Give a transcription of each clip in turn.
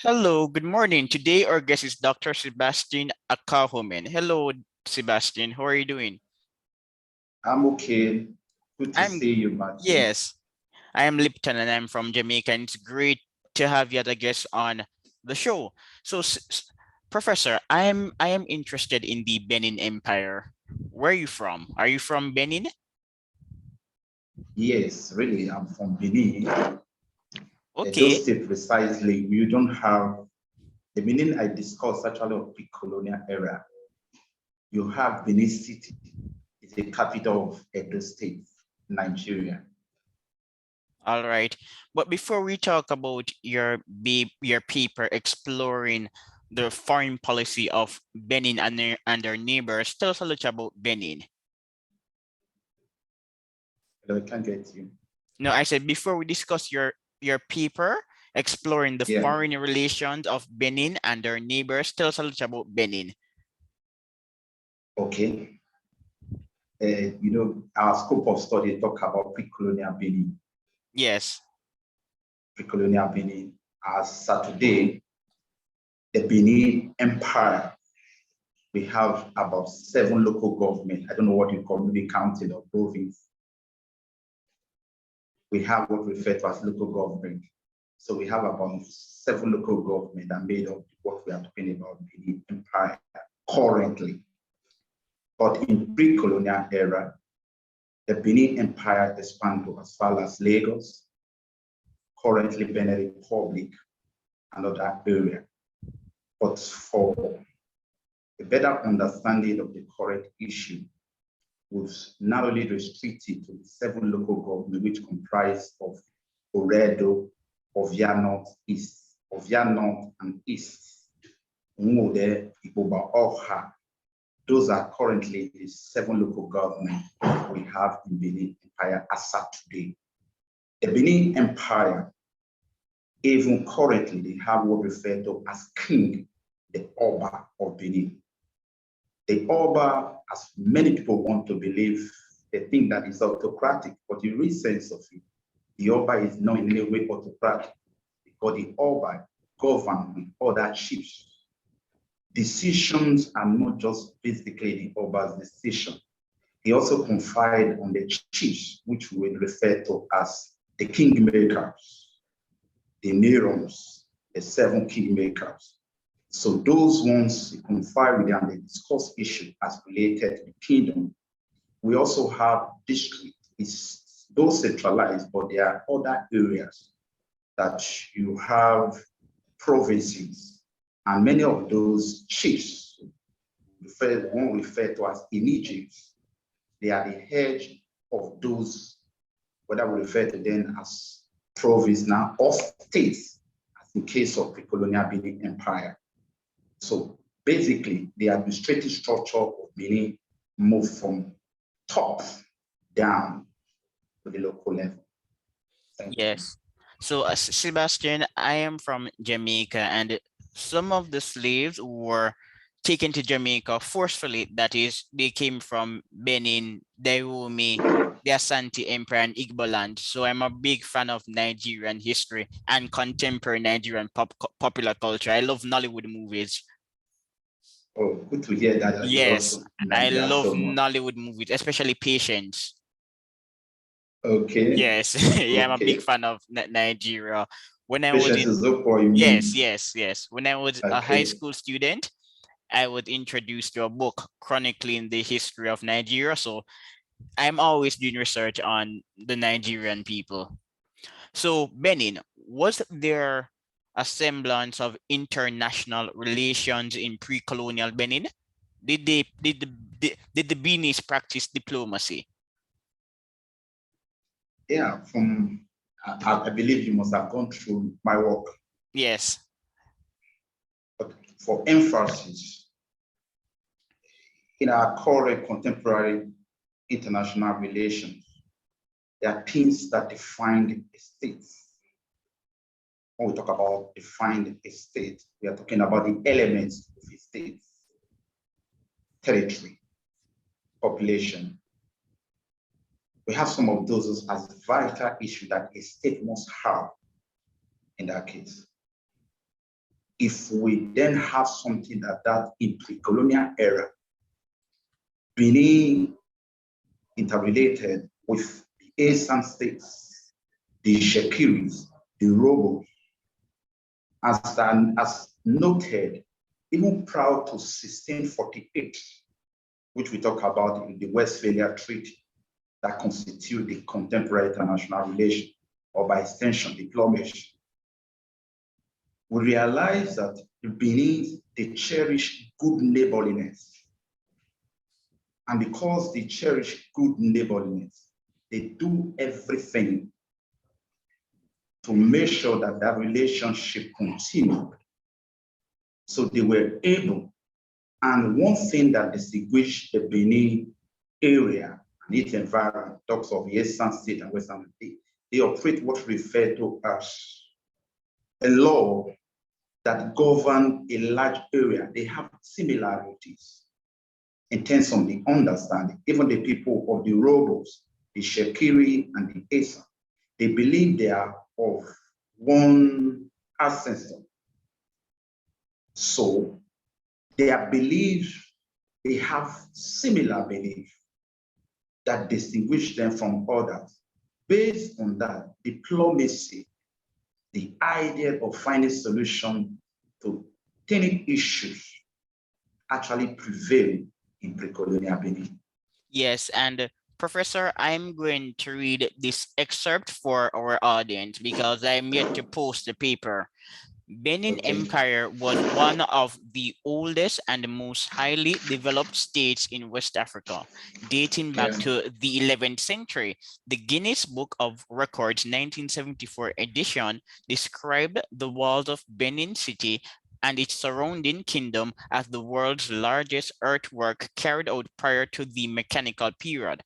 Hello, good morning. Today our guest is Dr. Sebastine Akahomen. Hello, Sebastian. How are you doing? I'm okay. Good to I'm see you, Martin. yes, I am Lipton and I'm from Jamaica, and it's great to have you as a guest on the show. So, Professor, I am interested in the Benin Empire. Where are you from? Are you from Benin? Yes, really, I'm from Benin. Edo Okay. State precisely. You don't have the Benin I discussed actually of pre-colonial era. You have Benin City, it's the capital of Edo State, Nigeria. All right. But before we talk about your paper exploring the foreign policy of Benin and their neighbors, tell us a little about Benin. I can't get you. No, I said before we discuss your paper exploring the Yeah, foreign relations of Benin and their neighbors, tell us a little about Benin. okay. Our scope of study talk about pre-colonial Benin. Yes. Pre-colonial Benin. As of today, the Benin Empire, we have about 7 local government. I don't know what you call maybe county or province. We have what we refer to as local government. So we have about 7 local government that made up what we are talking about the empire currently. But in pre-colonial era, the Benin Empire expanded as far as Lagos, currently Benin Republic, and other area. But for a better understanding of the correct issue, we've narrowly restricted to the 7 local governments, which comprise of Oredo, Ovia North, East, Ovia North and East, Umude, Iboba, Oha. Those are currently the 7 local governments we have in Benin Empire as of today. The Benin Empire, even currently, they have what referred to as King, the Oba of Benin. The Oba, as many people want to believe, they think that it's autocratic, but in real sense of it, the Oba is not in any way autocratic, because the Oba govern with other chiefs. Decisions are not just basically the Oba's decision. He also confide on the chiefs, which we refer to as the kingmakers, the Nerons, the 7 kingmakers. So those ones confide with them, they discuss issues as related to the kingdom. We also have district. It's those centralized, but there are other areas that you have provinces, and many of those chiefs, one referred to as initiates, they are the head of those, whether we refer to them as province now or states, as in case of pre-colonial Benin Empire. So basically, the administrative structure of Benin moved from top down to the local level. Thank you. Yes. So, Sebastian, I am from Jamaica, and some of the slaves were taken to Jamaica forcefully. That is, they came from Benin, Dahomey, the Asante Empire, and Igboland. So, I'm a big fan of Nigerian history and contemporary Nigerian popular culture. I love Nollywood movies. Oh, good to hear that you Yes, also I Nigeria love so much. Nollywood movies, especially Patience. Okay, Yes, yeah, I'm a big okay. fan of Nigeria. When I was Patience in is what you Yes, mean. yes, yes. When I was a high Okay, school student, I was introduced to a book chronicling the history of Nigeria. So I'm always doing research on the Nigerian people. So Benin, was there a semblance of international relations in pre-colonial Benin? Did the Benis practice diplomacy? yeah, I believe you must have gone through my work, Yes. but for emphasis, in our current contemporary international relations, there are things that define a state. When we talk about define a state, we are talking about the elements of a state: territory, population. We have some of those as vital issue that a state must have in that case. if we then have something that in pre-colonial era, Benin interrelated with the Asian states, the Shekiris, the Robo, as noted, even prior to 1648, which we talk about in the Westphalia Treaty that constitute the contemporary international relation, or by extension, diplomacy. We realize that the Benin, they cherish good neighborliness. And because they cherish good neighborliness, they do everything to make sure that that relationship continued. So they were able, and one thing that distinguished the Benin area and its environment, talks of the Eastern state and Western state, they operate what we refer to as a law that govern a large area. They have similarities in terms of the understanding. Even the people of the Robos, the Shekiri, and the Asa, they believe they are of one ancestor. So their belief, they have similar belief that distinguish them from others. Based on that, diplomacy, the idea of finding solution to any issues, actually prevail in pre-colonial Benin. Yes, and Professor, I'm going to read this excerpt for our audience because I'm yet to post the paper. Benin Okay. Empire was one of the oldest and most highly developed states in West Africa, dating back to the 11th century. The Guinness Book of Records 1974 edition described the walls of Benin City and its surrounding kingdom as the world's largest earthwork carried out prior to the mechanical period.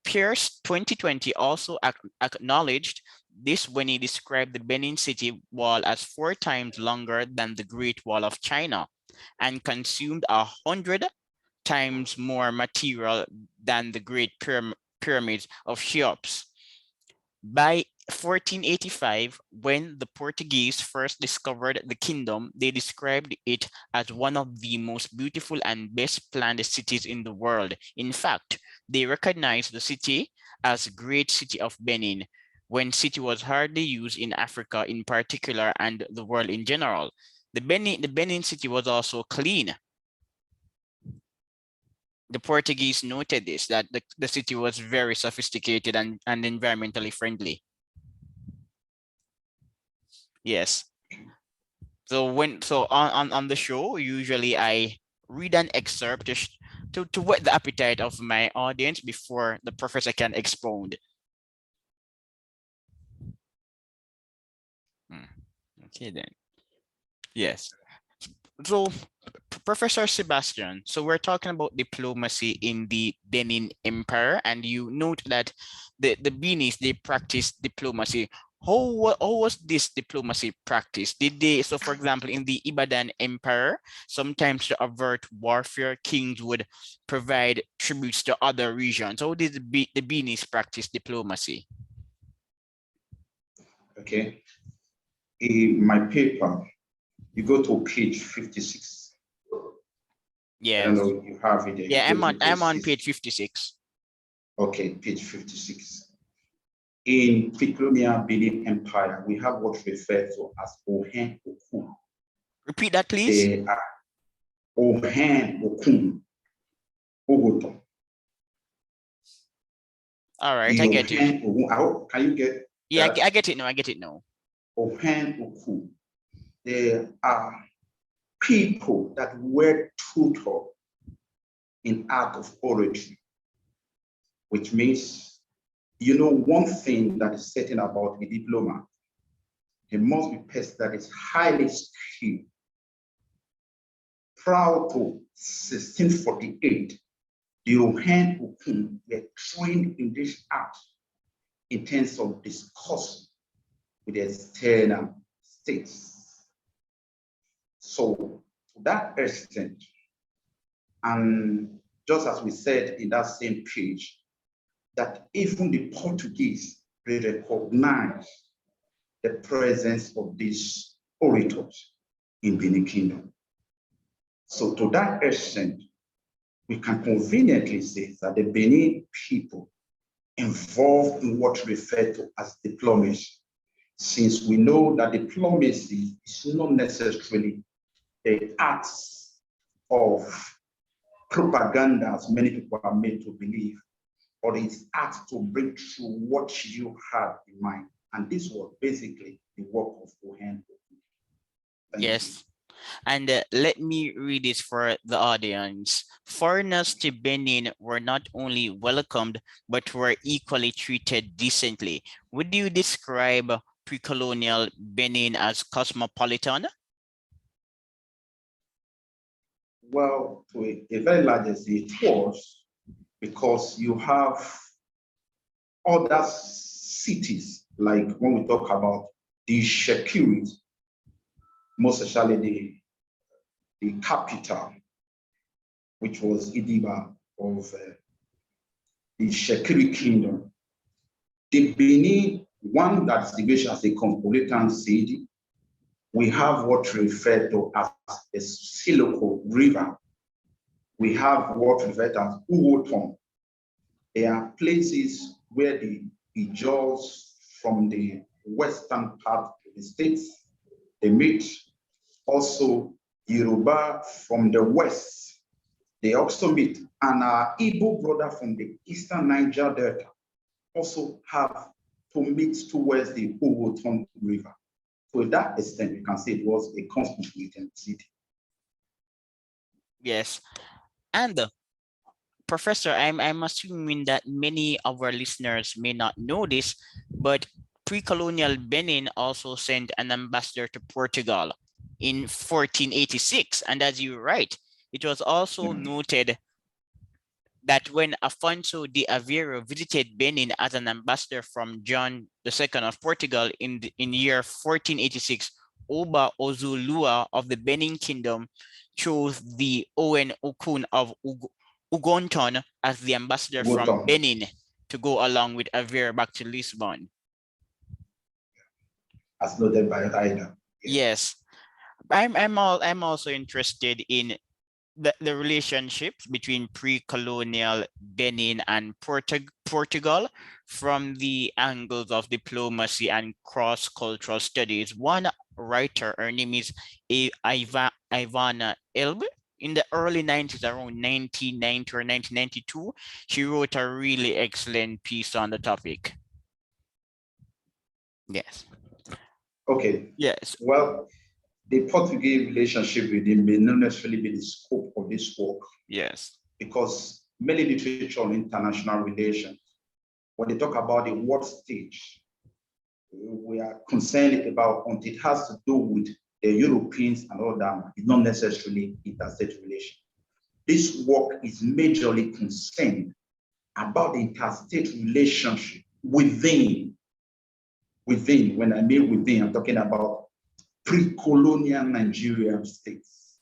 Pierce 2020 also acknowledged this when he described the Benin City wall as 4 times longer than the Great Wall of China and consumed 100 times more material than the Great Pyramids of Cheops. By 1485, when the Portuguese first discovered the kingdom, they described it as one of the most beautiful and best planned cities in the world. In fact, they recognized the city as Great City of Benin, when city was hardly used in Africa in particular and the world in general. The Benin city was also clean. The Portuguese noted this, that the city was very sophisticated and environmentally friendly. Yes. So on the show, usually I read an excerpt to whet the appetite of my audience before the professor can expound. Okay then. Yes. So Professor Sebastian, so we're talking about diplomacy in the Benin Empire, and you note that the Benis, they practice diplomacy. How was this diplomacy practice? Did they, so for example, in the Ibadan Empire, sometimes to avert warfare, kings would provide tributes to other regions. How did the Benis practice diplomacy? Okay. In my paper, you go to page 56. Yeah. I don't know if you have it there. Yeah, I'm on page 56. Okay, page 56. In pre-colonial Benin Empire, we have what referred to as Ohen Okun. Repeat that, please. They are Ohen Okun, Ogoto. All right, I get it. Can you get? Yeah, I get it now. I get it now. Ohen Okun. They are people that were tutored in art of oratory, which means, you know, one thing that is certain about a diplomat, he must be a person that is highly skilled. Prior to 1648, the Ohen Okun were trained in this art in terms of discourse with the external states. So to that extent, and just as we said in that same page, that even the Portuguese, they recognize the presence of these orators. in Benin Kingdom. So to that extent, we can conveniently say that the Benin people involved in what we refer to as diplomacy, since we know that diplomacy is not necessarily the acts of propaganda, as many people are made to believe, or it's act to bring through what you had in mind. And this was basically the work of Cohen. Yes. And let me read this for the audience. Foreigners to Benin were not only welcomed, but were equally treated decently. Would you describe pre-colonial Benin as cosmopolitan? Well, to a very large extent, it was, because you have other cities, like when we talk about the security, most especially the capital, which was Idiba of the Shekiri Kingdom. The Benin, one that's distinguished as a cosmopolitan city, we have what we refer to as the Siloko River. We have what we refer to as Uwoton. There are places where the Ijaws from the western part of the states, they meet. Also, Yoruba from the west, they also meet. And our Igbo brother from the eastern Niger Delta also have to meet towards the Uwoton River. To that extent, we can say it was a cosmopolitan city. Yes. And Professor, I'm assuming that many of our listeners may not know this, but pre-colonial Benin also sent an ambassador to Portugal in 1486. And as you write, it was also noted that when Afonso de Aveiro visited Benin as an ambassador from John II of Portugal in year 1486, Oba Ozulua of the Benin Kingdom chose the Owen Okun of Ugonton as the ambassador from Benin to go along with Aveiro back to Lisbon. As noted by Ida. Yes. I'm also interested in the relationships between pre-colonial Benin and Portugal from the angles of diplomacy and cross-cultural studies. One writer, her name is Ivana Elbe. In the early 90s, around 1990 or 1992, she wrote a really excellent piece on the topic. Yes. Okay. Yes. Well, the Portuguese relationship with them may not necessarily be the scope of this work. Yes. Because many literature on international relations, when they talk about the world stage, we are concerned about until it has to do with the Europeans and all that, it's not necessarily interstate relation. This work is majorly concerned about the interstate relationship within. When I mean within, I'm talking about pre-colonial Nigerian states.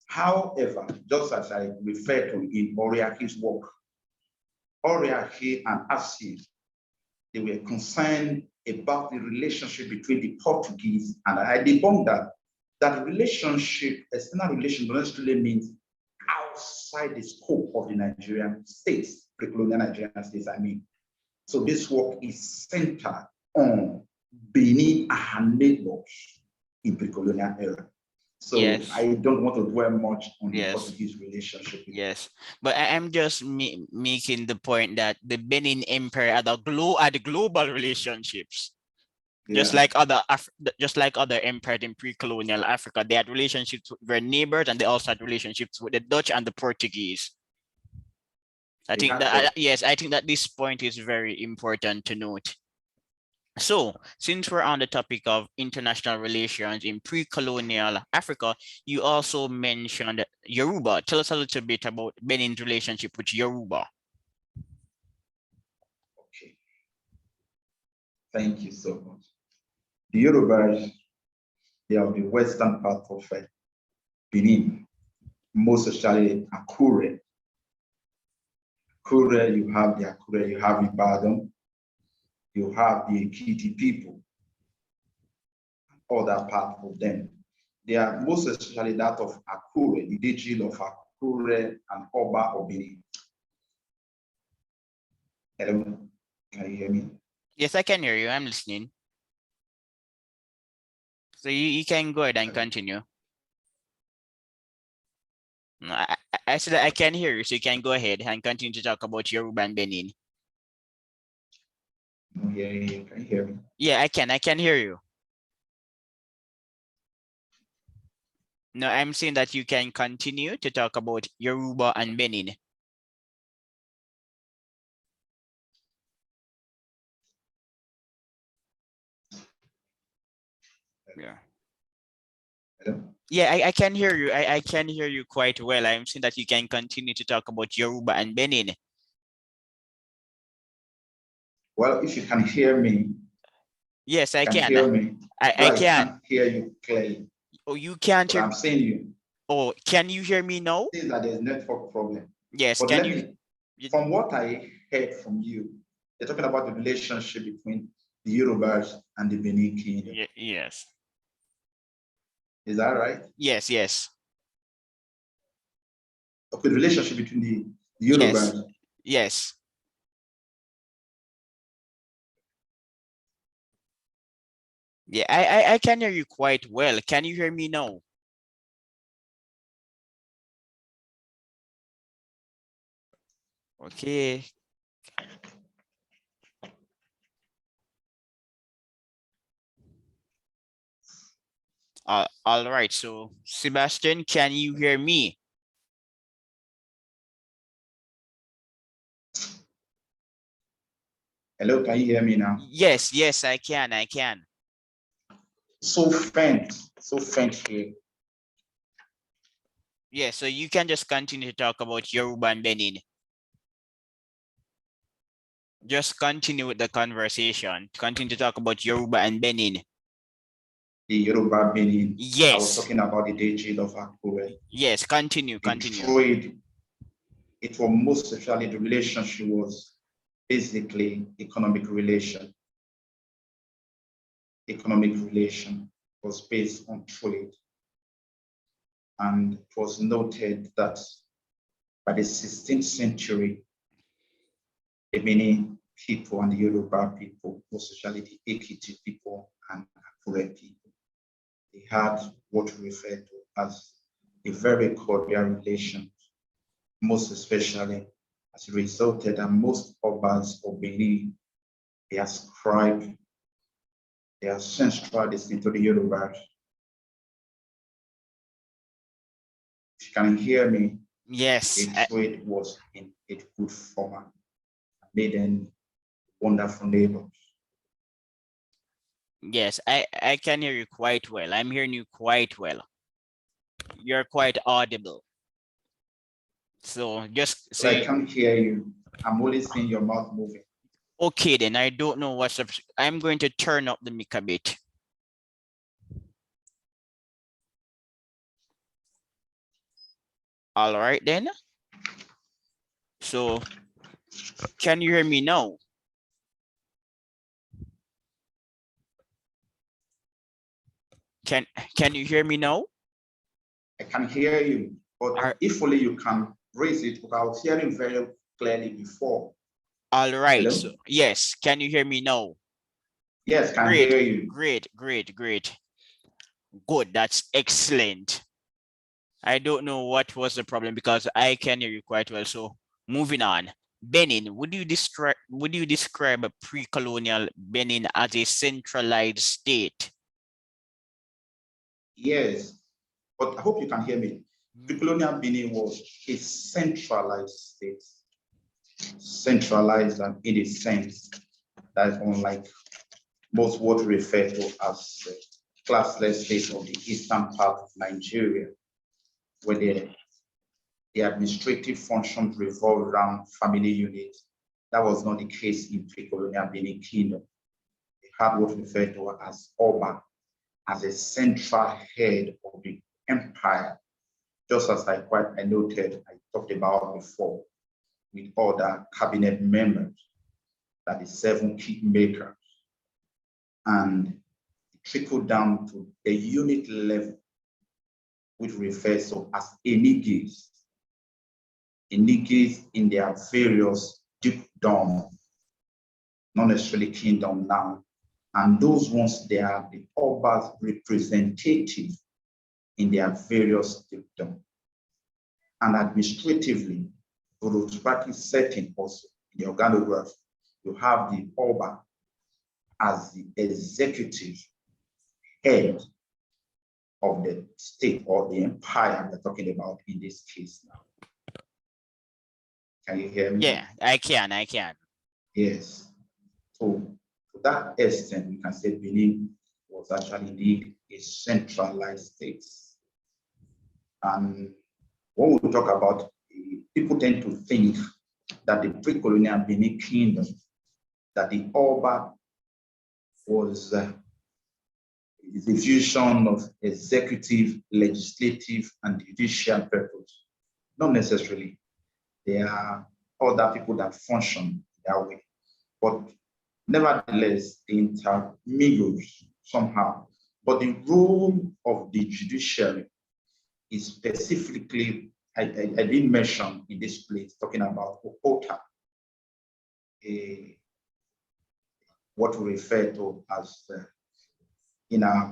However, just as I referred to in Oriaki's work, Oriaki and Asi, they were concerned about the relationship between the Portuguese, and I debunked that relationship, external relation, don't necessarily means outside the scope of the Nigerian states, pre-colonial Nigerian states, I mean. So this work is centered on Benin and her neighbors in pre-colonial era. So yes. I don't want to dwell much on the Portuguese relationship. Yes, but I'm just making the point that the Benin Empire had global relationships. Yeah. Just like other empires in pre-colonial Africa, they had relationships with their neighbors, and they also had relationships with the Dutch and the Portuguese. I think that this point is very important to note. So, since we're on the topic of international relations in pre-colonial Africa, you also mentioned Yoruba. Tell us a little bit about Benin's relationship with Yoruba. Okay. Thank you so much. The Yorubas, they are the western part of Benin, most especially Akure. Akure, you have the Akure, you have Ibadan, you have the Ekiti people, other part of them. They are most especially that of Akure, the Dejil of Akure and Oba of Benin. Hello, can you hear me? Yes, I can hear you. I'm listening. So you can go ahead and continue. No, I said I can hear you, so you can go ahead and continue to talk about Yoruba and Benin. Yeah, can you hear me? Yeah, I can hear you. No, I'm saying that you can continue to talk about Yoruba and Benin. Yeah. Hello? Yeah, I can hear you. I can hear you quite well. I'm saying that you can continue to talk about Yoruba and Benin. Well, if you can hear me, Yes, I can. hear me. I I can. can't hear you clearly. Oh, you can't But hear I'm me. saying you. Oh, can you hear me now? It is that there's network problem. Yes, But can let you? me, from what I heard from you, you're talking about the relationship between the Yorubas and the Benin Kingdom. Yes. Is that right? Yes, yes. Okay, the relationship between the Yes. Yorubas. Yes. Yeah, I can hear you quite well. Can you hear me now? Okay. All right. So, Sebastian, can you hear me? Hello, can you hear me now? Yes, yes, I can. I can. So faint here. Yeah, so you can just continue to talk about Yoruba and Benin. Just continue with the conversation. Continue to talk about Yoruba and Benin. The Yoruba Benin. Yes. I was talking about the Dejil of Akure. Yes, continue. The trade, it was most especially the relationship was basically economic relation. Economic relation was based on trade. And it was noted that by the 16th century, the Benin people and the Yoruba people, especially the Ekiti people and Akure people, they had what we refer to as a very cordial relation, most especially as it resulted that most Obas of Benin, they ascribe their ancestral destiny to the Yoruba. If you can hear me, yes, the trade was in a good format, made them wonderful neighbors. yes, I can hear you quite well. I'm hearing you quite well. You're quite audible. So just But I can't hear you. I'm only seeing your mouth moving. okay, then I don't know what's up. I'm going to turn up the mic a bit. All right then. So can you hear me now? Can you hear me now? I can hear you, but if only you can raise it, because I was hearing very clearly before. All right. Hello? So yes, can you hear me now? Yes, can Great, hear you. great, great, great. Good, that's excellent. I don't know what was the problem because I can hear you quite well. So moving on. Benin, would you describe a pre-colonial Benin as a centralized state? Yes, but I hope you can hear me. Pre-colonial Benin was a centralized state, centralized and in a sense that is unlike most what we refer to as the classless states of the eastern part of Nigeria, where the administrative functions revolve around family units. That was not the case in pre-colonial Benin Kingdom. They had what we refer to as Oba, as a central head of the empire, just as I noted, I talked about before, with other cabinet members, that is 7 kingmakers, and it trickled down to the unit level which refers to as Neighbours. Neighbours in their various dukedom, not necessarily kingdom now. And those ones, they are the Oba's representative in their various dukedom. And administratively, bureaucratic setting also, in the organograph, you have the Oba as the executive head of the state or the empire we're talking about in this case now. Can you hear me? Yeah, I can. Yes. So to that extent, we can say Benin was actually indeed a centralized state. And when we talk about, people tend to think that the pre-colonial Benin kingdom, that the Oba was the fusion of executive, legislative, and judicial purpose. Not necessarily. There are other people that function that way. But nevertheless, they intermingle somehow. But the role of the judiciary is specifically, I didn't mention in this place, talking about Okota, what we refer to as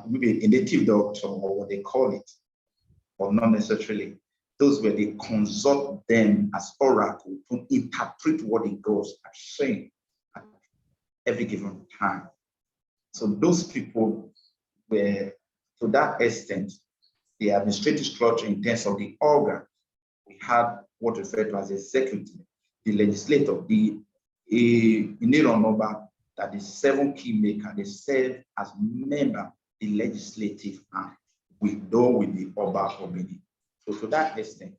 maybe a native doctor or what they call it, but not necessarily. Those where they consult them as oracle to interpret what the gods are saying at every given time. So those people were, to that extent, the administrative structure in terms of the organ, we had what referred to as executive, the legislator, the Inironoba, that the 7 kingmaker, they serve as member the legislative arm, with the Oba of Benin. So to that extent,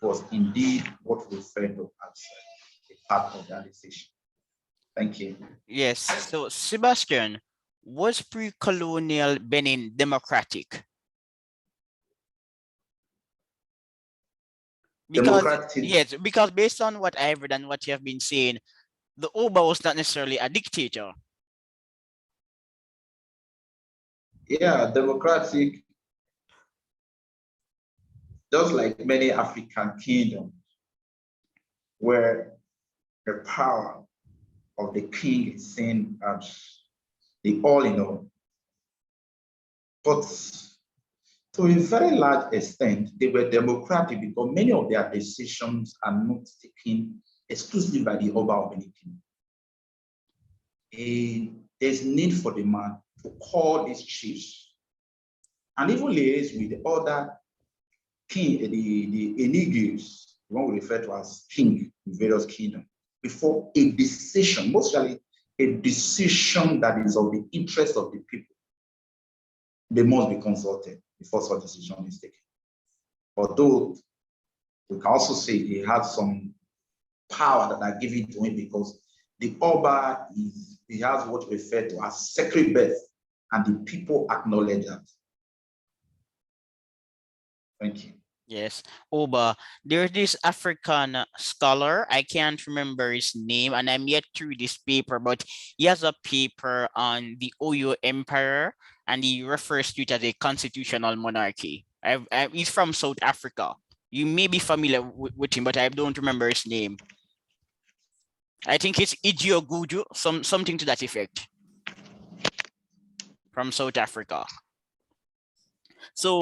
it was indeed what we refer to as a part of that decision. Thank you. Yes. So Sebastian, was pre-colonial Benin democratic? Because yes, because based on what I've read and what you have been saying, the Oba was not necessarily a dictator. Yeah, democratic, just like many African kingdoms, where the power of the king is seen as the all in all. But to a very large extent, they were democratic because many of their decisions are not taken exclusively by the Oba of any king. There's need for the man to call these chiefs and even liaise with the other king, the Neighbours, the one we refer to as king in various kingdoms, before a decision, mostly a decision that is of the interest of the people, they must be consulted before such decision is taken. Although we can also say he had some power that are given to him because the Oba he has what we refer to as sacred birth, and the people acknowledge that. Thank you. Yes, Oba. There's this African scholar, I can't remember his name, and I'm yet to read this paper, but he has a paper on the Oyo Empire, and he refers to it as a constitutional monarchy. He's from South Africa. You may be familiar with him, but I don't remember his name. I think it's Ijioguju, something to that effect, from South Africa. So,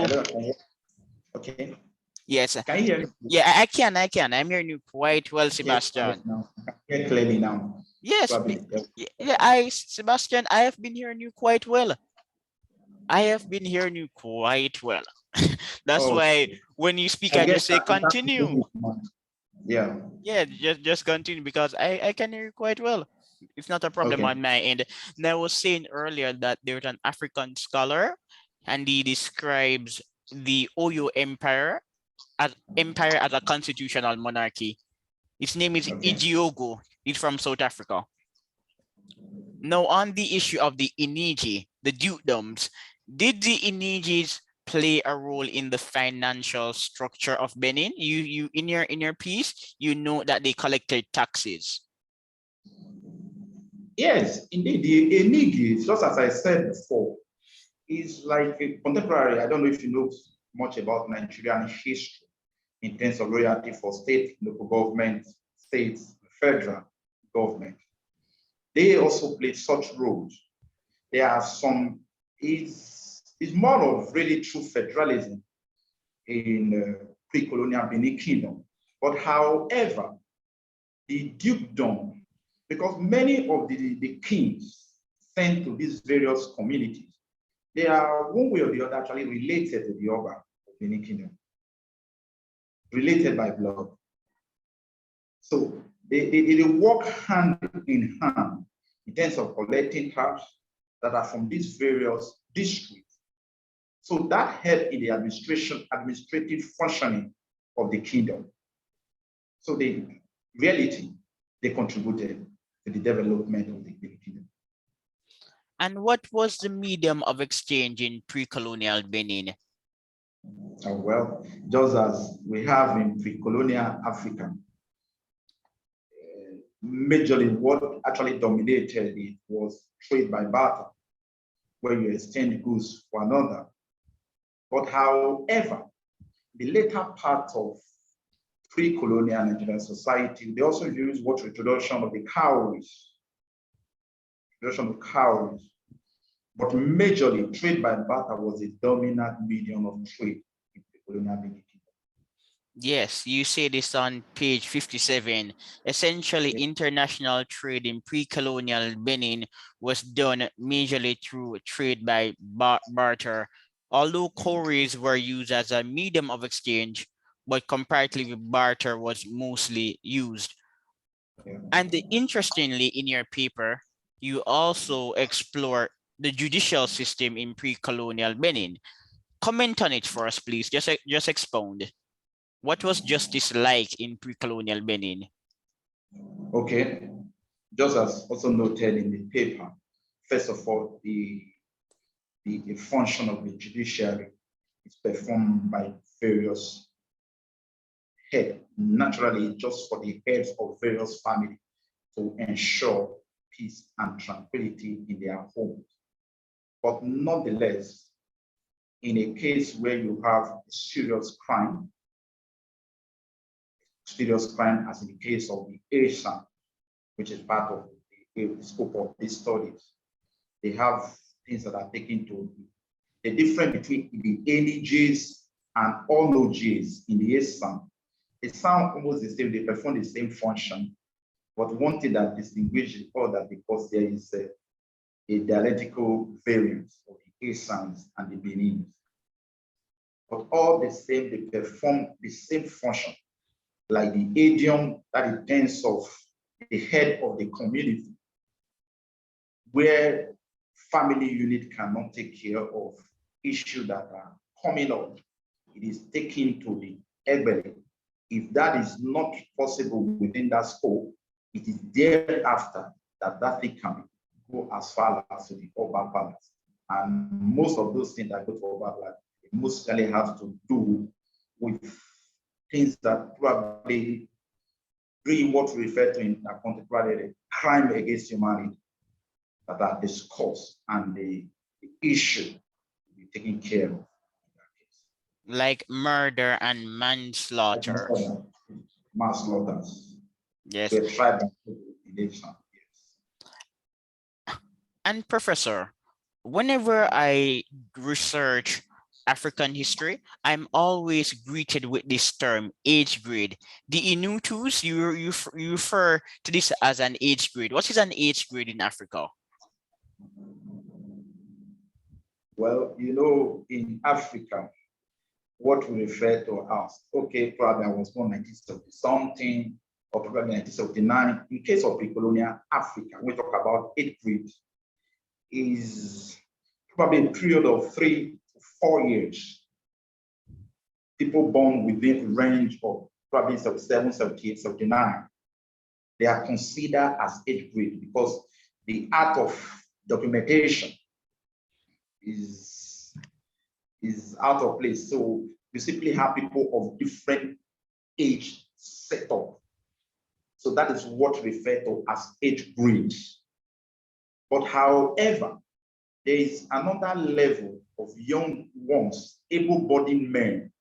okay. Yes. Can you hear me? Yeah, I can. I'm hearing you quite well, Sebastian. Now. I can hear clearly now. Yes. Sebastian, I have been hearing you quite well. That's why when you speak, I just say continue. Yeah. Yeah, just continue because I can hear you quite well. It's not a problem on my end. And I was saying earlier that there's an African scholar and he describes the Oyo Empire as a constitutional monarchy. His name is Ijiogo. He's from South Africa. Now, on the issue of the Inigi, the dukedoms, did the Inigis play a role in the financial structure of Benin? You in your piece, you know that they collected taxes. Yes, indeed. The Inigi, just as I said before, is like a contemporary. I don't know if you know much about Nigerian history in terms of royalty for state, local government, states, federal government. They also played such roles. There are some, it's more of really true federalism in pre-colonial Benin Kingdom. But however, the dukedom, because many of the kings sent to these various communities, they are one way or the other actually related to the Oba of Benin Kingdom, related by blood. So they work hand in hand in terms of collecting tax that are from these various districts. So that helped in the administrative functioning of the kingdom. So the reality, they contributed to the development of the kingdom. And what was the medium of exchange in pre-colonial Benin? Well, just as we have in pre-colonial Africa, majorly what actually dominated it was trade by barter, where you exchange goods for another. But however, the later part of pre-colonial Nigerian society, they also use what introduction of the cowries. But majorly trade by barter was the dominant medium of trade in pre-colonial Benin. Yes, you say this on page 57. Essentially, international trade in pre-colonial Benin was done majorly through trade by barter, although cowries were used as a medium of exchange, but comparatively barter was mostly used. Yeah. And interestingly, in your paper, you also explore the judicial system in pre-colonial Benin. Comment on it for us, please. Just expound. What was justice like in pre-colonial Benin? Okay, just as also noted in the paper, first of all, the function of the judiciary is performed by various heads, naturally just for the heads of various families to ensure peace and tranquility in their homes. But nonetheless, in a case where you have a serious crime as in the case of the ASAN, which is part of the scope of these studies, they have things that are taken to the difference between the any J's and all no J's in the ASAN. They sound almost the same, they perform the same function, but one thing that distinguishes all that because there is a dialectical variance of the ASANs and the Benins. But all the same, they perform the same function, like the idiom that in terms of the head of the community, where family unit cannot take care of issues that are coming up. It is taken to the Egbele. If that is not possible within that scope, it is thereafter that thing can go as far as to the Oba Palace. And most of those things that go to Oba Palace, mostly have to do with things that probably bring what we refer to in a contemporary crime against humanity that are discussed and the issue to be taken care of in that case. Like murder and manslaughter. Manslaughter. Yes. So a tribe yes. And Professor, whenever I research African history, I'm always greeted with this term, age grade. The Inutus, you refer to this as an age grade. What is an age grade in Africa? Well, you know, in Africa, what we refer to as, okay, probably I was born 1970 something, or probably 1979. In case of pre-colonial Africa, we talk about age grade, is probably a period of 3 to 4 years. People born within the range of probably 77, 78, 79, they are considered as age grade because the art of documentation is out of place. So you simply have people of different age setup. So that is what we refer to as age grades. But however, there is another level of young ones, able-bodied men.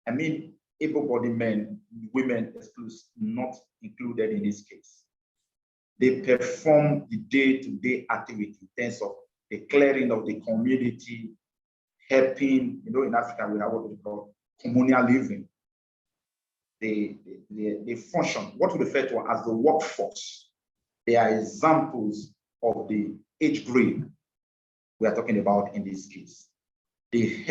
I mean, able-bodied men, women not included in this case. They perform the day-to-day activity in terms of the clearing of the community, helping, in Africa, we have what we call communal living. They function, what we refer to as the workforce. They are examples of the age grade we are talking about in this case. They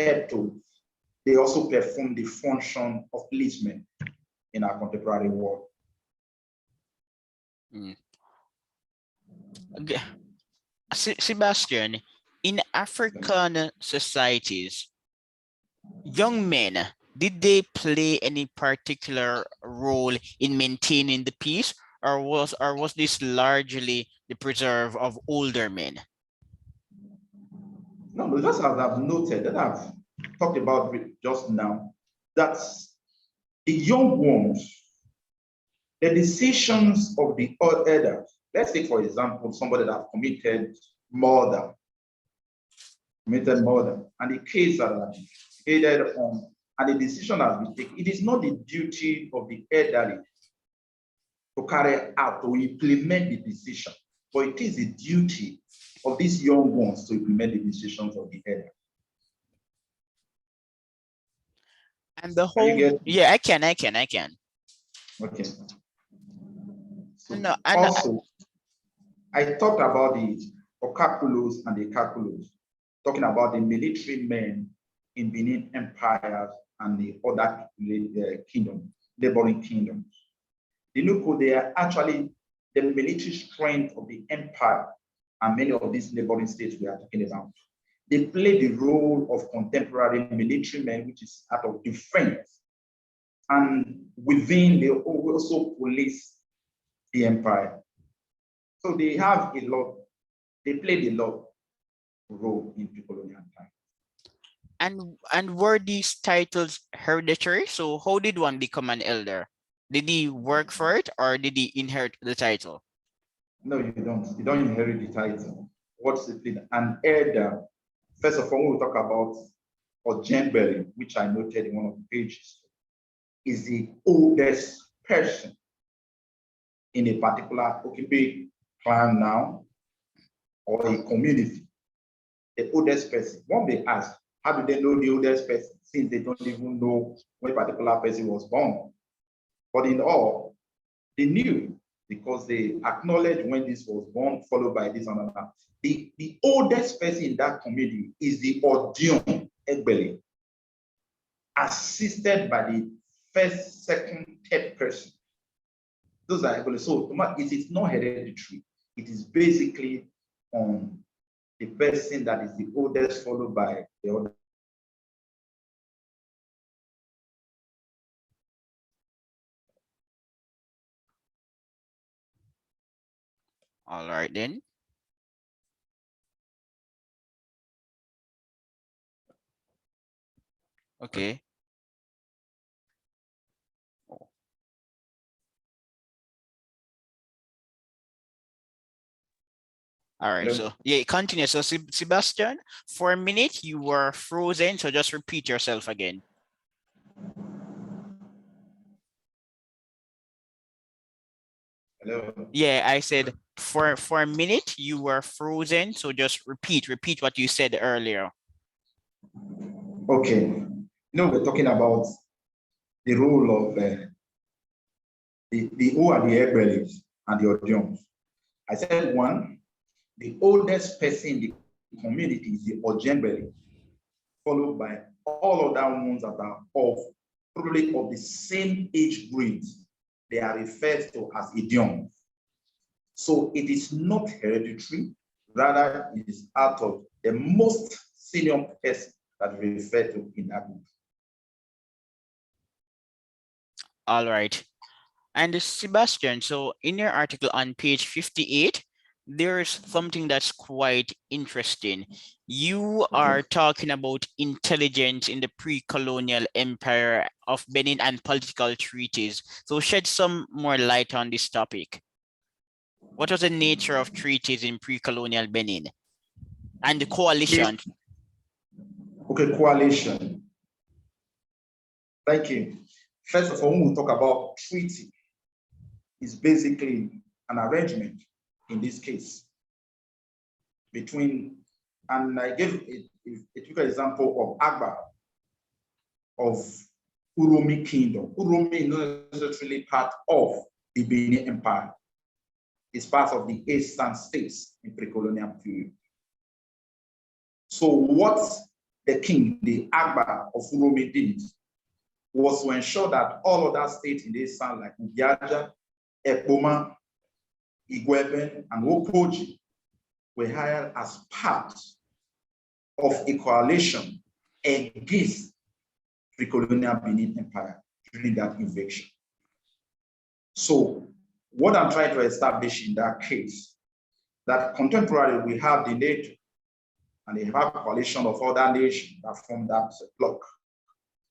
also perform the function of policemen in our contemporary world. Okay. Sebastian, in African societies, young men, did they play any particular role in maintaining the peace, or was this largely the preserve of older men? No, just as I've noted, that I've talked about just now, that the young ones, the decisions of the elders, let's say, for example, somebody that committed murder, and the case that headed on, and the decision has been taken, it is not the duty of the elderly to carry out, to implement the decision, but it is the duty of these young ones to implement the decisions of the elder. And the whole, yeah, I can. Okay. So no, and also, I talked about the Okakulos and the Kakulos, talking about the military men in Benin empires and the other neighboring kingdoms. The Nuko, they are actually the military strength of the empire, and many of these neighboring states we are talking about. They play the role of contemporary military men, which is out of defense. And within, they also police the empire. So they have a lot, they played a lot role in pre-colonial time. And were these titles hereditary? So how did one become an elder? Did he work for it, or did he inherit the title? No, you don't. You don't inherit the title. What's it? An elder, first of all, we'll talk about Ojemberi, which I noted in one of the pages, is the oldest person in a particular clan now, or a community. The oldest person. One may ask, how do they know the oldest person, since they don't even know when a particular person was born? But in all, they knew, because they acknowledged when this was born, followed by this and that. The oldest person in that community is the Odion Egbele, assisted by the first, second, third person. Those are Egbele. So it is not hereditary. It is basically on the person that is the oldest, followed by the other. All right then. Okay. All right, so yeah, continue. So Sebastian, for a minute you were frozen, so just repeat yourself again. Hello. Yeah, I said for a minute you were frozen, so just repeat what you said earlier. Okay. We're talking about the role of the who are the Egbelis and the Odions. I said one, the oldest person in the community is the Ojembele, followed by all other ones that are probably of the same age grade. They are referred to as Idiom. So it is not hereditary, rather it is out of the most senior person that we refer to in that group. All right. And Sebastian, so in your article on page 58, there's something that's quite interesting. You are talking about intelligence in the pre-colonial empire of Benin and political treaties. So shed some more light on this topic. What was the nature of treaties in pre-colonial Benin and the coalition? Okay, coalition. Thank you. First of all, when we talk about treaty, it's basically an arrangement in this case between, and I gave a typical example of Agba of Uromi Kingdom. Uromi is not necessarily part of the Benin Empire. It's part of the eastern states in pre-colonial period. So what the king, the Agba of Uromi did was to ensure that all other states in the eastern, like Ubiaja, Ekpoma, Igweben, and Wokoji, were hired as part of a coalition against pre-colonial Benin Empire during that invasion. So what I'm trying to establish in that case, that contemporarily we have the NATO and they have a coalition of other nations that form that bloc.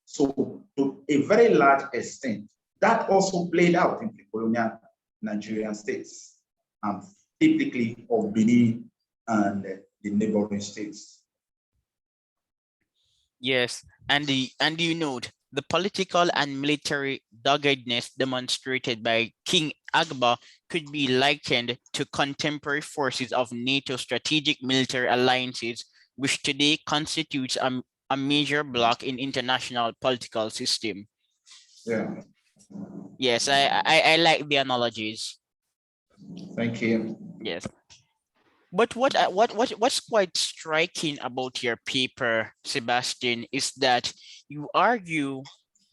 So to a very large extent, that also played out in pre-colonial Nigerian states, and typically of Benin and the neighboring states. Yes, and you note the political and military doggedness demonstrated by King Agba could be likened to contemporary forces of NATO strategic military alliances, which today constitutes a major bloc in international political system. Yeah. Yes, I like the analogies. Thank you. Yes. But what's quite striking about your paper, Sebastian, is that you argue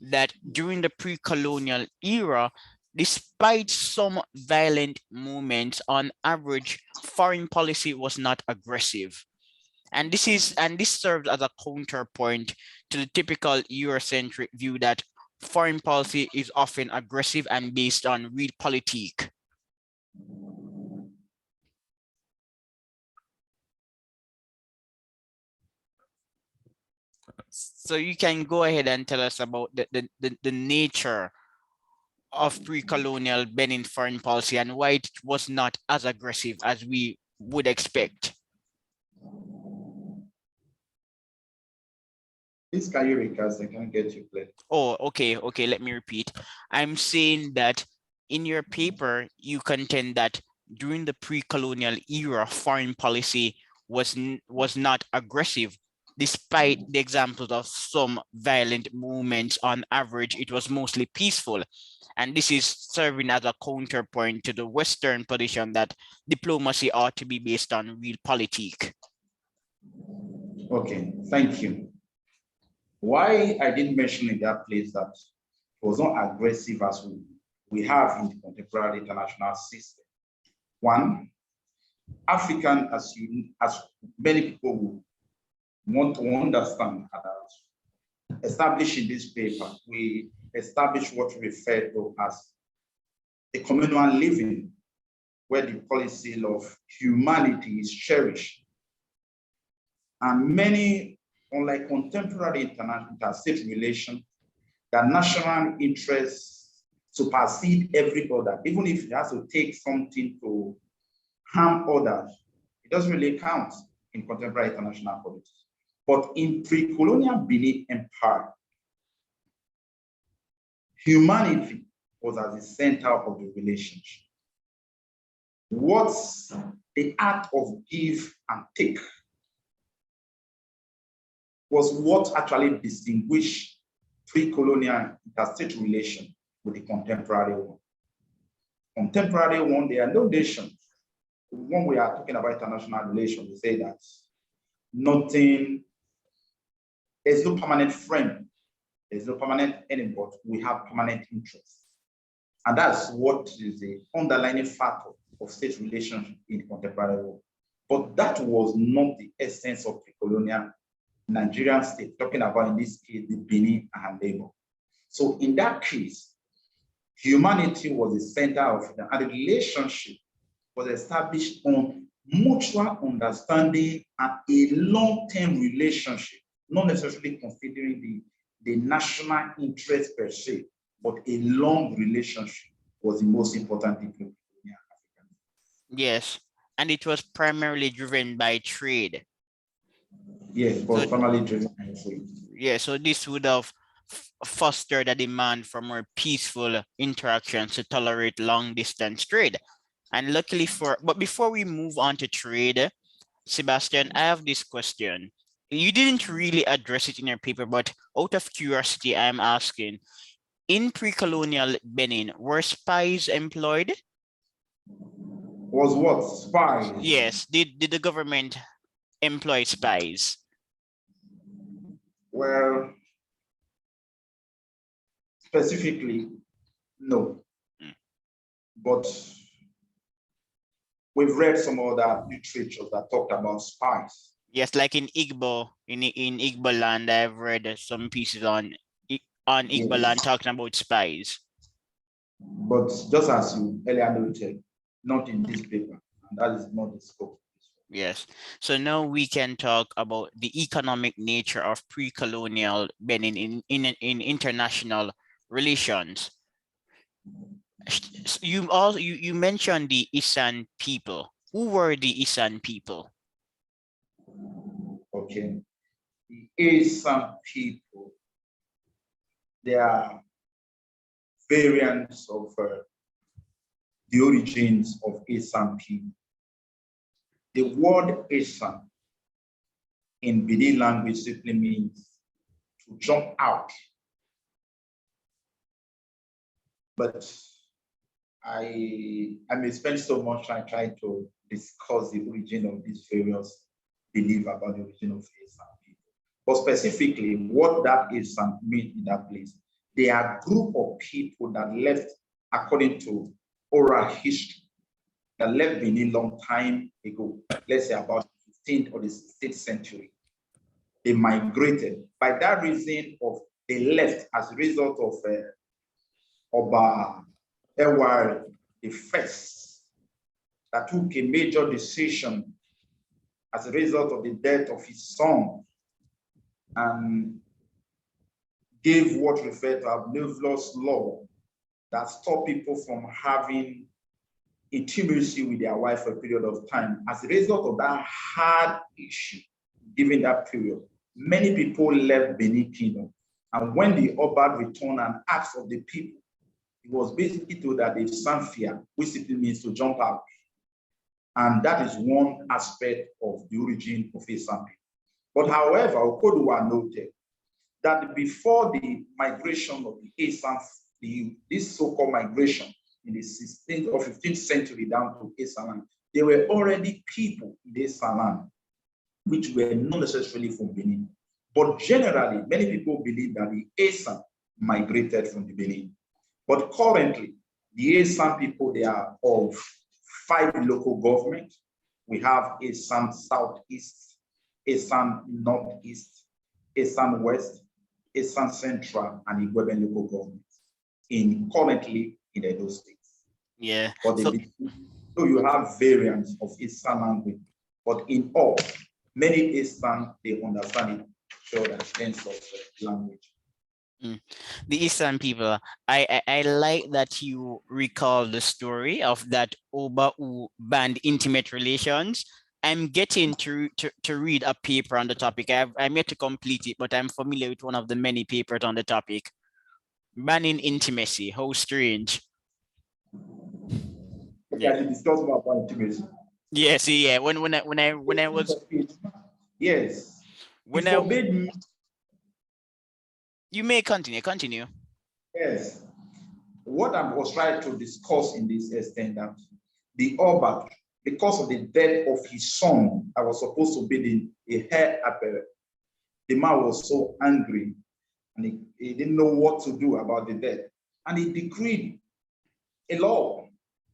that during the pre-colonial era, despite some violent movements, on average, foreign policy was not aggressive. And this serves as a counterpoint to the typical Eurocentric view that foreign policy is often aggressive and based on realpolitik. So you can go ahead and tell us about the nature of pre-colonial Benin foreign policy and why it was not as aggressive as we would expect. Please can you recast? I can't get you clear. Oh, okay, let me repeat. I'm saying that in your paper, you contend that during the pre-colonial era, foreign policy was not aggressive. Despite the examples of some violent movements, on average, it was mostly peaceful. And this is serving as a counterpoint to the Western position that diplomacy ought to be based on realpolitik. Okay, thank you. Why I didn't mention in that place that it was not aggressive as we have in the contemporary international system. One, African, as many people would want to understand, establishing this paper, we established what we refer to as a communal living, where the policy of humanity is cherished. And many, unlike contemporary interstate relations, that national interests supersede every other, even if it has to take something to harm others, it doesn't really count in contemporary international politics. But in pre-colonial Benin Empire, humanity was at the center of the relationship. What's the art of give and take was what actually distinguished pre-colonial interstate relation with the contemporary one. Contemporary one, there are no nations. When we are talking about international relations, we say that there's no permanent friend, there's no permanent enemy, but we have permanent interests. And that's what is the underlying factor of state relations in the contemporary world. But that was not the essence of pre-colonial Nigerian state, talking about in this case, the Benin and Neighbours. So in that case, humanity was the center of it, and the relationship was established on mutual understanding and a long-term relationship, not necessarily considering the national interest per se, but a long relationship was the most important thing for African. Yes, and it was primarily driven by trade. Yes, So but primarily driven by food. yeah, so this would have fostered a demand for more peaceful interactions to tolerate long distance trade. And luckily but before we move on to trade, Sebastian, I have this question. You didn't really address it in your paper, but out of curiosity, I'm asking, in pre-colonial Benin, were spies employed? Was what? Spies. Yes, did the government employ spies? Well, specifically, no. Mm. But we've read some other literatures that talked about spies. Yes, like in Igbo, in Igbo land, I've read some pieces on Igbo land Yes. talking about spies. But just as you earlier noted, not in this paper, and that is not the scope. Yes. So now we can talk about the economic nature of pre-colonial Benin in international relations. You mentioned the Isan people. Who were the Isan people? Okay. The Asan people, they are variants of the origins of Asan people. The word Asan in Benin language simply means to jump out. But I may spend so much time trying to discuss the origin of these various beliefs about the origin of Asan people. But specifically, what that Asan means in that place, they are a group of people that left, according to oral history, that left Benin long time ago, let's say about the 15th or the 16th century. They migrated. By that reason of they left as a result of Oba Ewari the first that took a major decision as a result of the death of his son and gave what referred to a nebulous law that stopped people from having intimacy with their wife for a period of time. As a result of that hard issue, given that period, many people left Benin Kingdom. And when the Oba returned and asked of the people, it was basically told that they've sunk fear, which simply means to jump out. And that is one aspect of the origin of Asan people. But however, Okoduwa noted that before the migration of the Asan, this so-called migration in the 16th or 15th century down to Asan, there were already people in Asan which were not necessarily from Benin. But generally, many people believe that the Asan migrated from the Benin. But currently, the Asan people, they are of 5 local governments. We have Asan Southeast, Asan Northeast, Asan West, Asan Central, and Igweben local governments currently in Edo states. Yeah. But so you have variants of Asan language, but in all, many Asan, they understand it, show that sense of language. The Eastern people, I like that you recall the story of that Oba who banned intimate relations. I'm getting to read a paper on the topic. I'm yet to complete it, but I'm familiar with one of the many papers on the topic. Banning intimacy, how strange. Okay, I should discuss more about intimacy. Yes, yeah. When I was yes, when it I forbade me. You may continue. Yes, what I was trying to discuss in this extent that the Oba, because of the death of his son, that was supposed to be the heir apparent, the man was so angry and he didn't know what to do about the death. And he decreed a law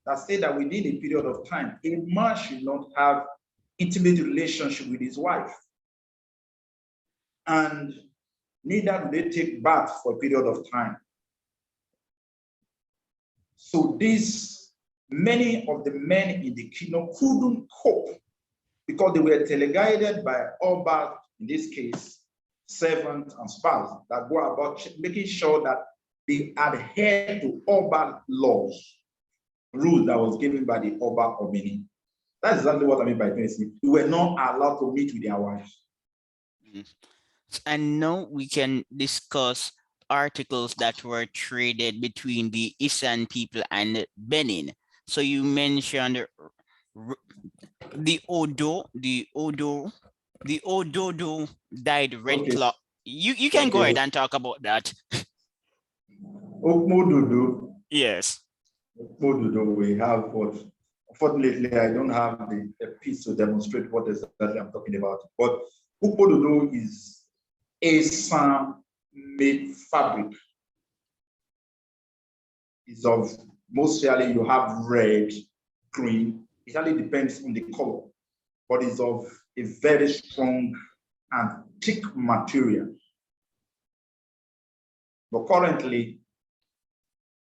that said that within a period of time, a man should not have intimate relationship with his wife. And neither do they take bath for a period of time. So many of the men in the kingdom couldn't cope because they were teleguided by Oba, in this case, servants and spouse that go about making sure that they adhere to Oba laws, rules that was given by the Oba of Benin. That's exactly what I mean by doing. We were not allowed to meet with their wives. Mm. And now we can discuss articles that were traded between the Isan people and Benin. So you mentioned r- the Ododo dyed red Okay, cloth. You can go ahead okay. and talk about that. Okmododo, Yes. Okmododo, we have what? Unfortunately, I don't have the piece to demonstrate what exactly I'm talking about. But Okmododo is a made fabric. It's of mostly you have red, green. It only depends on the color, but it's of a very strong and thick material. But currently,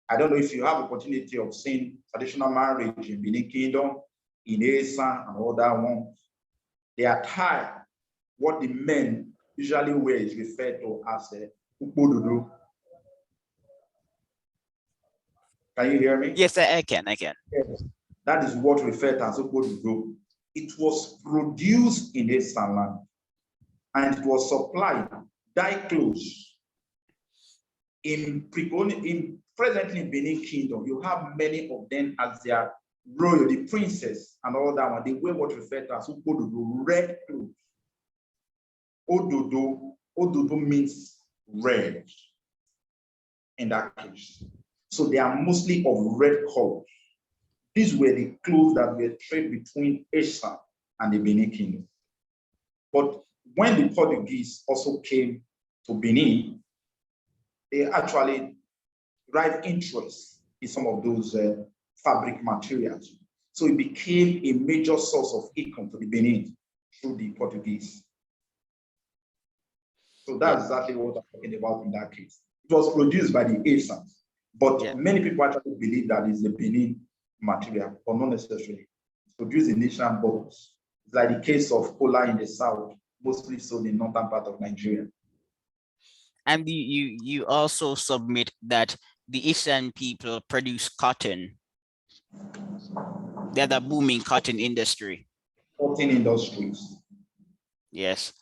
I don't know if you have opportunity of seeing traditional marriage in Benin Kingdom, in Asa and other ones. The attire, what the men usually wear is referred to as a ukbododo. Can you hear me? Yes, I can. I can. Yes. That is what referred to as ukbododo. It was produced in Asa land and it was supplied dyed clothes in presently in Benin Kingdom. You have many of them as their royal, the princess and all that one. They wear what referred to as ukbododo, red clothes. Ododo means red in that case. So they are mostly of red color. These were the clothes that were traded between Asia and the Benin Kingdom. But when the Portuguese also came to Benin, they actually derived interest in some of those fabric materials. So it became a major source of income to the Benin through the Portuguese. So Yeah. that's exactly what I'm talking about in that case. It was produced by the Asians, Yeah. but many people actually believe that it's the Benin material, but not necessarily. It's produced in Asian borders. It's like the case of cola in the south, mostly sold in northern part of Nigeria. And you also submit that the Eastern people produce cotton. They're the booming cotton industry. Cotton industries. Yes.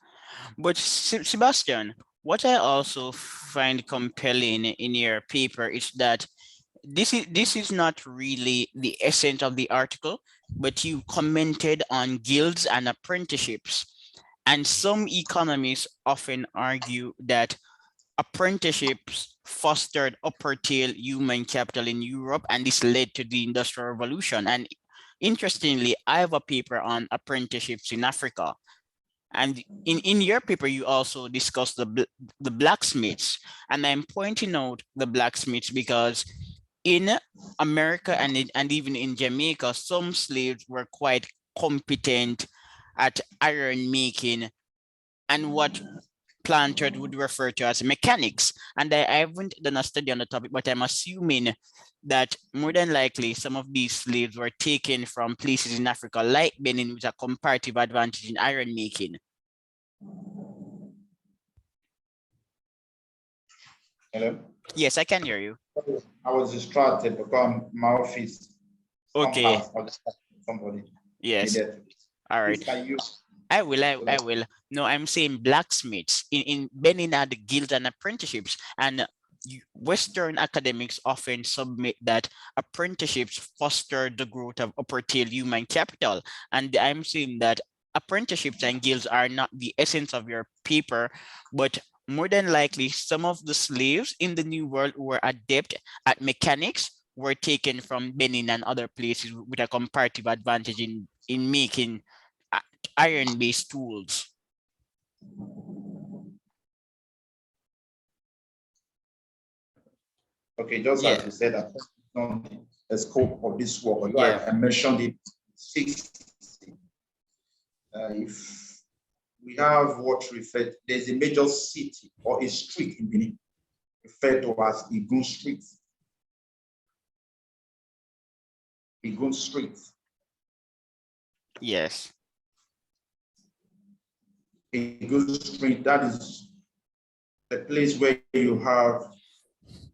But Sebastian, what I also find compelling in your paper is that this is not really the essence of the article, but you commented on guilds and apprenticeships. And some economists often argue that apprenticeships fostered upper tail human capital in Europe, and this led to the Industrial Revolution. And interestingly, I have a paper on apprenticeships in Africa. And in your paper, you also discuss the blacksmiths. And I'm pointing out the blacksmiths because in America and even in Jamaica, some slaves were quite competent at iron making and what planters would refer to as mechanics. And I haven't done a study on the topic, but I'm assuming that more than likely some of these slaves were taken from places in Africa like Benin with a comparative advantage in iron making. Hello? Yes, I can hear you. I was distracted because my office Okay. somehow somebody Yes. needed. All right. Please, can you? I will. I will. No, I'm saying blacksmiths in Benin are the guilds and apprenticeships, and Western academics often submit that apprenticeships foster the growth of upper tier human capital, and I'm saying that apprenticeships and guilds are not the essence of your paper, but more than likely some of the slaves in the New World who were adept at mechanics were taken from Benin and other places with a comparative advantage in making iron-based tools. Okay, just Yeah, as you said, that on the scope of this work, yeah, I mentioned it 60. If we have what referred, there's a major city or a street in Benin referred to as Igun Street. Igun Street. yes, Igun Street, that is the place where you have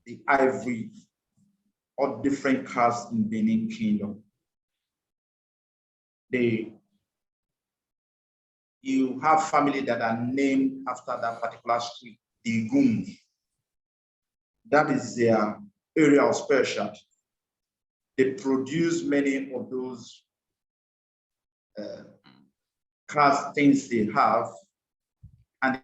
the ivory or different castes in Benin Kingdom. They you have family that are named after that particular street, the Gun. That is their area of specialty. They produce many of those craft things they have, and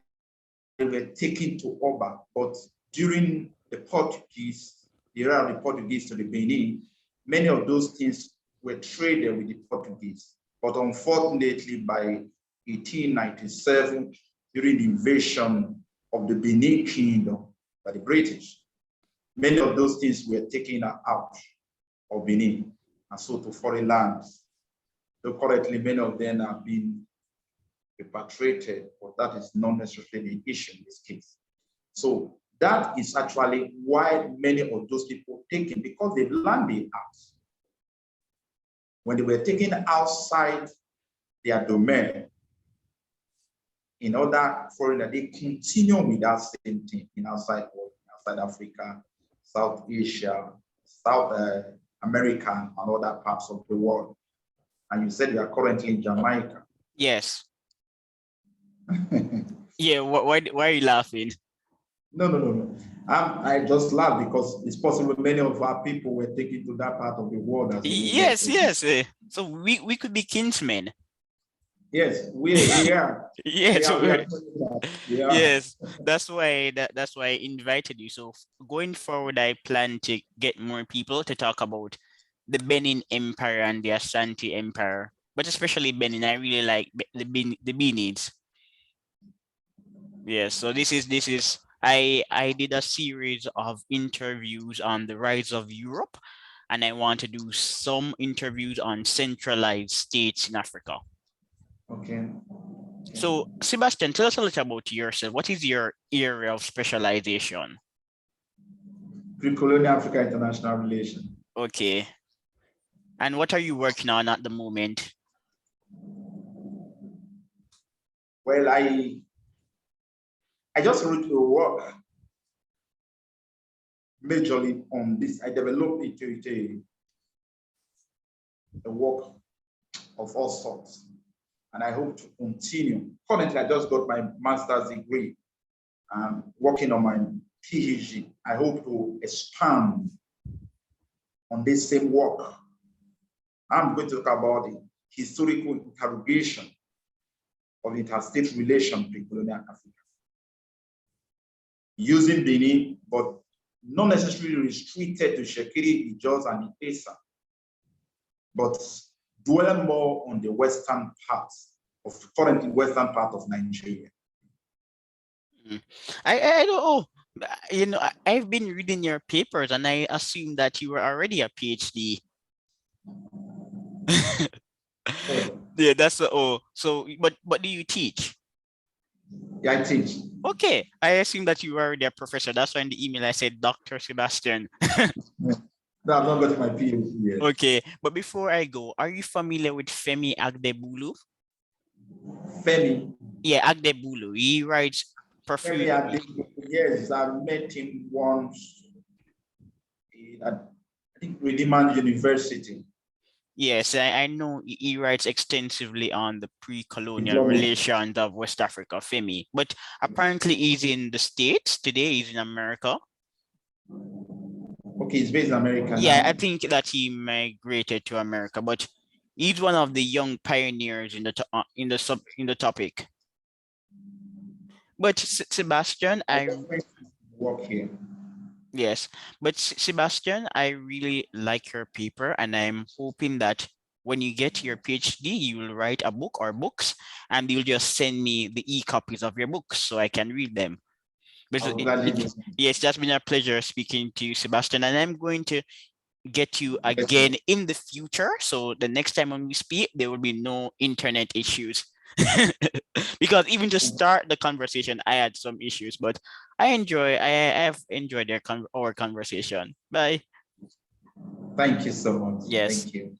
they were taken to Oba. But during the Portuguese, the era of the Portuguese to the Benin, many of those things were traded with the Portuguese. But unfortunately, by 1897, during the invasion of the Benin Kingdom by the British, many of those things were taken out of Benin and sold to foreign lands. So currently, many of them have been repatriated, but that is not necessarily the issue in this case. So that is actually why many of those people taken, because they've learned the art. When they were taken outside their domain, in order for that they continue with that same thing in outside Africa, South Asia, South America, and other parts of the world. And you said you are currently in Jamaica. Yes. Yeah, why are you laughing? No. I just laugh because it's possible many of our people were taken to that part of the world as well. Yes. So we could be kinsmen. Yes, we are. Yes, yes. that's why I invited you. So going forward, I plan to get more people to talk about the Benin Empire and the Ashanti Empire, but especially Benin. I really like the Benins. Yes, so this is I did a series of interviews on the rise of Europe, and I want to do some interviews on centralized states in Africa. Okay. So, Sebastian, tell us a little about yourself. What is your area of specialization? Pre-colonial Africa international relations. Okay. And what are you working on at the moment? Well, I just wrote a work majorly on this. I developed it into a work of all sorts, and I hope to continue. Currently, I just got my master's degree. I'm working on my PhD. I hope to expand on this same work. I'm going to talk about the historical interrogation of interstate relations between colonial Africa, using Benin, but not necessarily restricted to Shekiri, Ijos, and Itesa, but dwell more on the western currently western part of Nigeria. I don't know. You know, I've been reading your papers, and I assume that you were already a PhD. Yeah, that's so. But do you teach? Yeah, I teach. Okay, I assume that you were already a professor. That's why in the email I said Dr. Sebastian. No, I've not got my PhD yet. Okay, but before I go, are you familiar with Femi Agdebulu? Femi? Yeah, Agdebulu. He writes perfume. Yes, I met him once at, I think, Redeemer University. Yes, I know he writes extensively on the pre-colonial relations of West Africa, Femi. But apparently he's in the States today, he's in America. Okay, he's based in America. Yeah, now. I think that he migrated to America, but he's one of the young pioneers in the topic. But Sebastian, I work here. Yes, but Sebastian, I really like your paper, and I'm hoping that when you get your PhD, you will write a book or books, and you'll just send me the e-copies of your books so I can read them. Yes, that's been a pleasure speaking to you, Sebastian, and I'm going to get you again in the future. So the next time when we speak, there will be no internet issues. Because even to start the conversation, I had some issues, but I have enjoyed our conversation. Bye. Thank you so much. Yes. Thank you.